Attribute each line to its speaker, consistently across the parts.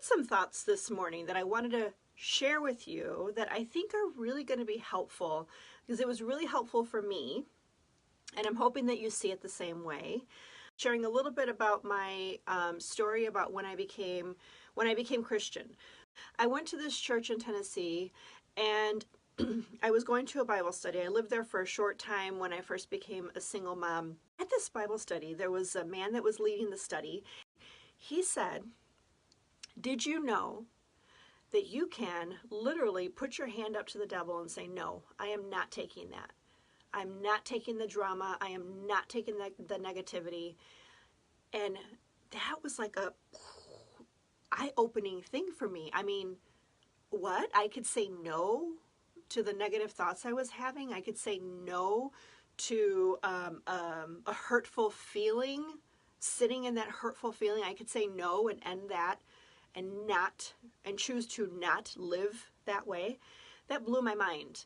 Speaker 1: some thoughts this morning that I wanted to share with you that I think are really going to be helpful, because it was really helpful for me, and I'm hoping that you see it the same way. Sharing a little bit about my story about when I became Christian. I went to this church in Tennessee, and I was going to a Bible study. I lived there for a short time when I first became a single mom. At this Bible study, there was a man that was leading the study. He said, "Did you know that you can literally put your hand up to the devil and say, 'No, I am not taking that. I'm not taking the drama. I am not taking the negativity.'" And that was like a eye-opening thing for me. I mean, what? I could say no to the negative thoughts I was having. I could say no to a hurtful feeling, sitting in that hurtful feeling. I could say no and end that and choose to not live that way. That blew my mind.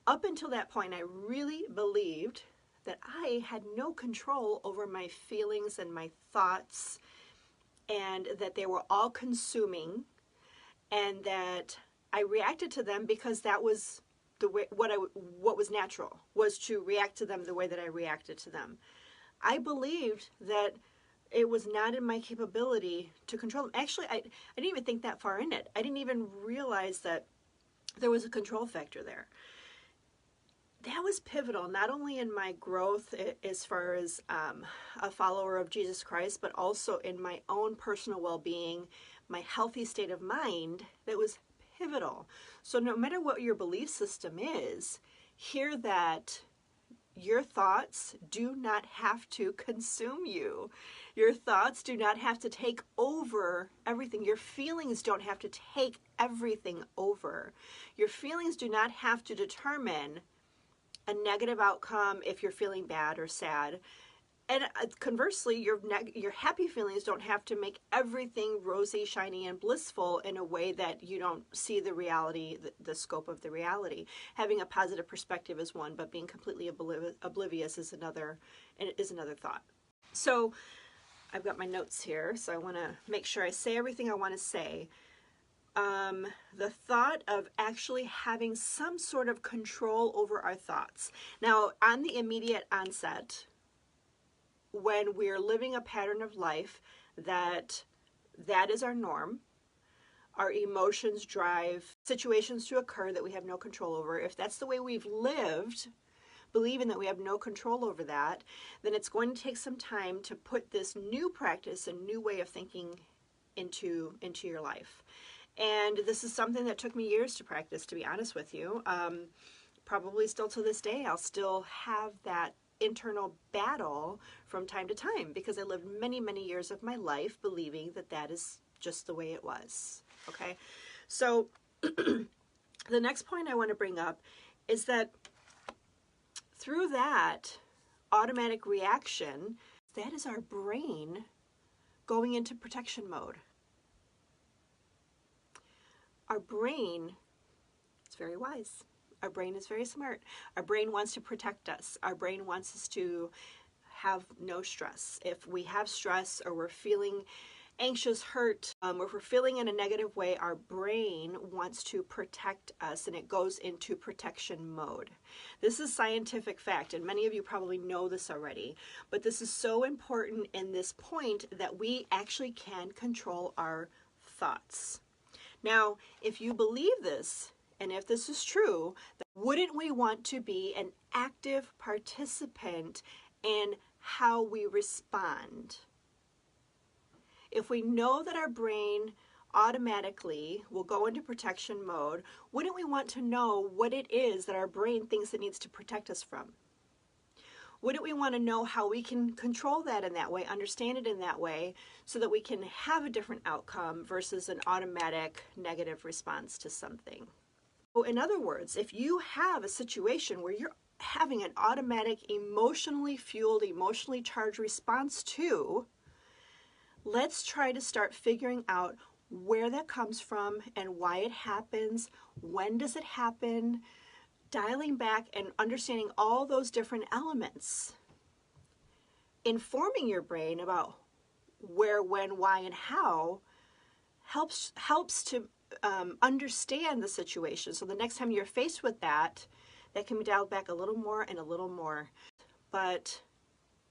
Speaker 1: Up until that point, I really believed that I had no control over my feelings and my thoughts, and that they were all consuming, and that I reacted to them because that was the way, what was natural was to react to them the way that I reacted to them. I believed that it was not in my capability to control them. Actually, I didn't even think that far in it. I didn't even realize that there was a control factor there. That was pivotal, not only in my growth as far as a follower of Jesus Christ, but also in my own personal well-being, my healthy state of mind. That was pivotal. So no matter what your belief system is, hear that your thoughts do not have to consume you. Your thoughts do not have to take over everything. Your feelings don't have to take everything over. Your feelings do not have to determine a negative outcome if you're feeling bad or sad. And conversely, your happy feelings don't have to make everything rosy, shiny, and blissful in a way that you don't see the reality, the scope of the reality. Having a positive perspective is one, but being completely oblivious is another thought. So I've got my notes here, so I want to make sure I say everything I want to say. The thought of actually having some sort of control over our thoughts. Now, on the immediate onset, when we're living a pattern of life that is our norm, our emotions drive situations to occur that we have no control over. If that's the way we've lived, believing that we have no control over that, then it's going to take some time to put this new practice, a new way of thinking into your life. And this is something that took me years to practice, to be honest with you. Probably still to this day, I'll still have that internal battle from time to time, because I lived many, many years of my life believing that that is just the way it was. Okay, so the next point I want to bring up is that through that automatic reaction, that is our brain going into protection mode. Our brain is very wise. Our brain is very smart. Our brain wants to protect us. Our brain wants us to have no stress. If we have stress, or we're feeling anxious, hurt, or if we're feeling in a negative way, our brain wants to protect us, and it goes into protection mode. This is scientific fact, and many of you probably know this already, but this is so important in this point that we actually can control our thoughts. Now, if you believe this, and if this is true, then wouldn't we want to be an active participant in how we respond? If we know that our brain automatically will go into protection mode, wouldn't we want to know what it is that our brain thinks it needs to protect us from? Wouldn't we want to know how we can control that in that way, understand it in that way, so that we can have a different outcome versus an automatic negative response to something? So in other words, if you have a situation where you're having an automatic, emotionally fueled, emotionally charged response to, let's try to start figuring out where that comes from and why it happens, when does it happen, dialing back and understanding all those different elements, informing your brain about where, when, why, and how helps to understand the situation. So the next time you're faced with that can be dialed back a little more and a little more. But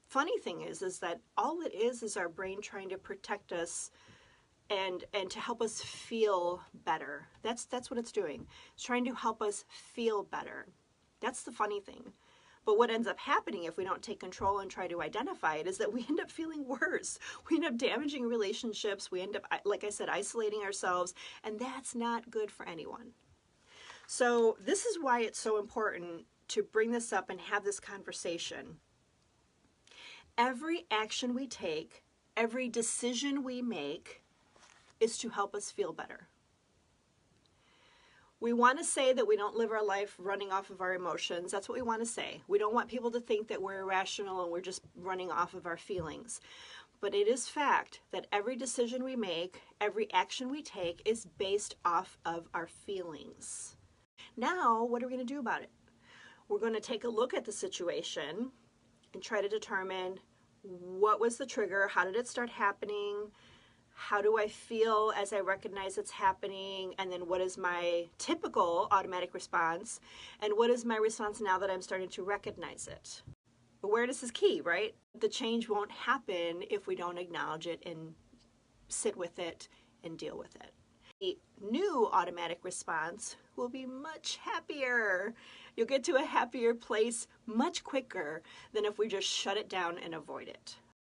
Speaker 1: funny thing is that all it is our brain trying to protect us and to help us feel better. That's what it's doing. It's trying to help us feel better. That's the funny thing. But what ends up happening if we don't take control and try to identify it is that we end up feeling worse. We end up damaging relationships. We end up, like I said, isolating ourselves, and that's not good for anyone. So this is why it's so important to bring this up and have this conversation. Every action we take, every decision we make is to help us feel better. We want to say that we don't live our life running off of our emotions. That's what we want to say. We don't want people to think that we're irrational and we're just running off of our feelings. But it is fact that every decision we make, every action we take is based off of our feelings. Now, what are we going to do about it? We're going to take a look at the situation and try to determine what was the trigger, how did it start happening, how do I feel as I recognize it's happening, and then what is my typical automatic response, and what is my response now that I'm starting to recognize it. Awareness is key, right? The change won't happen if we don't acknowledge it and sit with it and deal with it. The new automatic response will be much happier. You'll get to a happier place much quicker than if we just shut it down and avoid it.